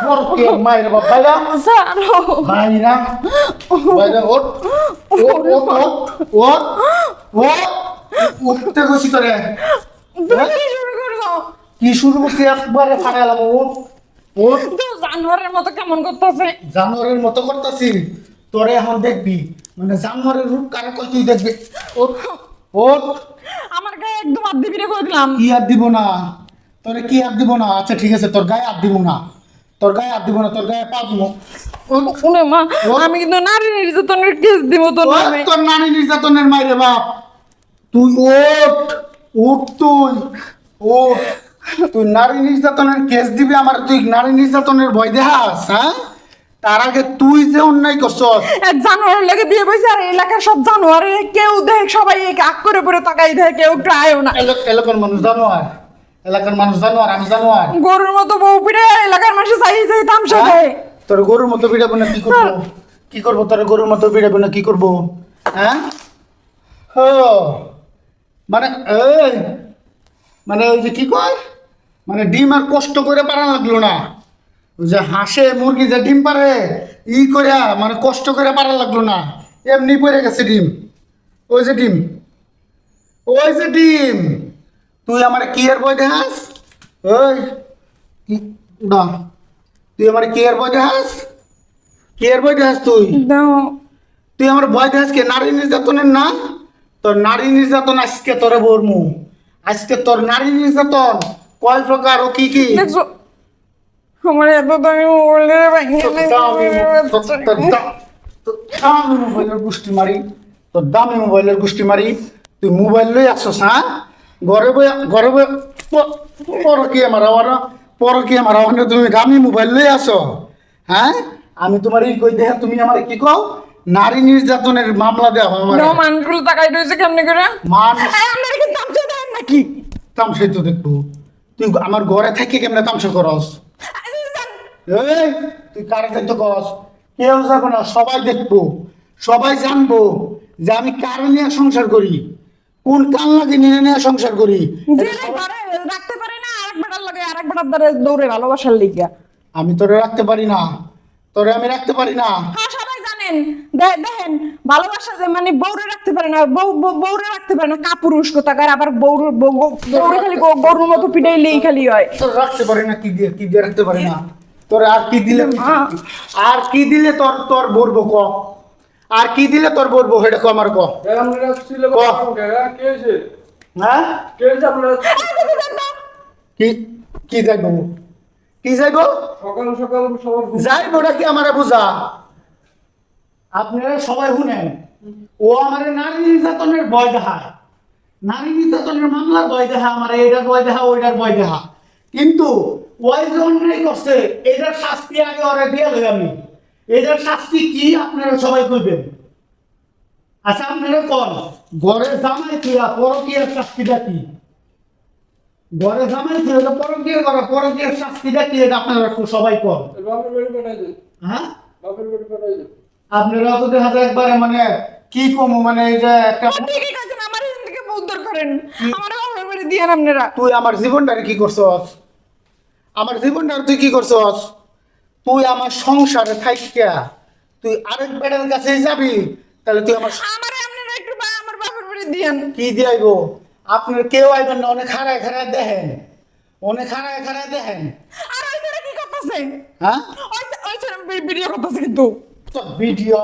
পরকে মায়ের বাপ বাইরা বাইরা বাইরা ওঠ ওঠ ওঠ ওঠ ওঠ উঠতে গেছি তোরে কি শুরু করছি একবারে ফাটালাম ওঠ ওঠ জানোয়ারের মতো কেমন করতেছে? জানোয়ারের মতো করতেছি তোরে এখন দেখবি মানে জানোয়ারের রূপ কারে কই তুই দেখবি ওঠ ওঠ আমার গায়ে একদম হাত দিবি রে কই দিলাম। কি আর দিব না তোরে কি আর দিব না আচ্ছা ঠিক আছে তোর গায়ে আর দিব না তোর গায়ে আর দিব না তোর গায়ে পা দিব শুনে মা আমি কিন্তু নারী নির্যাতনের কেস দিব তোর নামে। তোর নারী নির্যাতনের মাইরে বাপ তুই ওঠ উঠ ওঠ তুই নারী নির্যাতনের কেস দিবি আমার তুই নারী নির্যাতনের ভয় দেখাস হ্যাঁ তার আগে তুই যে অন্যায় করছস এক জানোয়ারের লাগে বিয়ে বইছে আর এলাকার সব জানোয়ারে কেউ দেখ সবাই আগ করে পরে তাকাই দেয় কেউ ট্রায়ও না। এলাকার মানুষ জানোয়ার এলাকার মানুষ জানোয়ার আমি জানোয়ার গরুর মতো বউ পিড়ে এলাকার মানুষ চাই চাই তামসা দেয়। তোর গরুর মতো বিড়াবো না কি করবো কি করবো তোর গরুর মতো বিড়াবো না কি করবো হ্যাঁ ও মানে এই মানে ওই যে কি কয় মানে ডিম আর কষ্ট করে পারা লাগলো না ওই যে হাঁসে মুরগি যে ডিম পারে ই করে মানে কষ্ট করে পারা লাগলো না এমনি পড়ে গেছে ডিম ওই যে ডিম ওই যে ডিম তুই আমার কি এর বই দেখাস ওই কি না তুই আমার কি এর বই দেখাস কি এর বই দেখাস তুই আমার ভয় দেখাস কে নারী নির্যাতনের না তোর নারী নির্যাতন আজকে তোরে বলমু আজকে তোর নারী নির্যাতন কয় প্রকার ও কি কি দেখছো আমার এত দামি মোবাইলের দামি মোবাইলের গোষ্ঠী মারি তোর দামি মোবাইলের গোষ্ঠী মারি তুই মোবাইল লই আসছস হ্যাঁ ঘরে বই পরকীয় মারা তুমি দামি মোবাইল লই আসো হ্যাঁ আমি তোমার এই কই দেখা তুমি আমার কি কও নারী নির্যাতনের মামলা দেওয়া আমার মানুষগুলো তাকাই রয়েছে কেমনি করে আপনার কি তামসা দেন নাকি? তামসাই তো দেখবো তুই আমার ঘরে থেকে কেমনে তামসা করস এই তুই কারে দেখতে কস কেউ যাবে না সবাই দেখবো সবাই জানবো যে আমি কারে নিয়ে সংসার করি কোন কান লাগে নিয়ে সংসার করি রাখতে পারে না আরেক বেটার লাগে আরেক বেটার দ্বারা দৌড়ে ভালোবাসার লিগা আমি তোরে রাখতে পারি না তোরে আমি রাখতে পারি না হ্যাঁ সবাই জানেন দেখেন ভালোবাসা যে মানে বউরে রাখতে পারে না বউরে রাখতে পারে না কাপুরুষ কোথাকার আবার বউরে খালি গরুর মতো পিটাইলেই খালি হয়। তোর রাখতে পারি না কি দিয়ে রাখতে পারি না তোর আর কি দিলে তোর তোর বলবো ক আর কি দিলে তোর বলবো সেটা ক আমার ক হ্যাঁ কি কি যাইবো কি যাইবো সকাল যাইবো কি আমারে বুঝা আপনারা সবাই শুনেন ও আমার নারী নির্যাতনের ভয় দেখায় নারী নির্যাতনের মামলার ভয় দেখা আমার এটার ভয় দেখা ওইটার ভয় দেখা কিন্তু ওই যে অন্যায় করছে এটার শাস্তি আগে ওরা দিয়ে আমি এটার শাস্তি কি আপনারা সবাই কইবেন আচ্ছা আপনারা কোন ঘরে জামাই ছিলা পরকীয়ার শাস্তিটা কি ঘরে জামাই ছিল তো পরকীয়া করা পরকীয়ার শাস্তিটা কি এটা আপনারা সবাই কোন হ্যাঁ আপনারা তো দেখা যায় একবারে মানে কি কম মানে এই যে একটা ঠিকই কাছেন আমার থেকে উদ্ধার করেন আমার বাবার বাড়ি দিয়ে আপনারা তুই আমার জীবনটারে কি করছস আমার জীবনটার তুই কি করছস তুই আমার সংসারে থাইকা তুই আরেক বেটার কাছে যাবি তাহলে তুই আমার আপনারা একটু আমার বাবার বাড়ি দিয়েন কি দিয়াইবো আপনার কেউ আইবেন না অনেক খাড়ায় দেখেন অনেক খাড়ায় দেখেন আর ওই ছেলে কি করতেছে হ্যাঁ ওই ছেলে ভিডিও করতেছে কিন্তু তো ভিডিও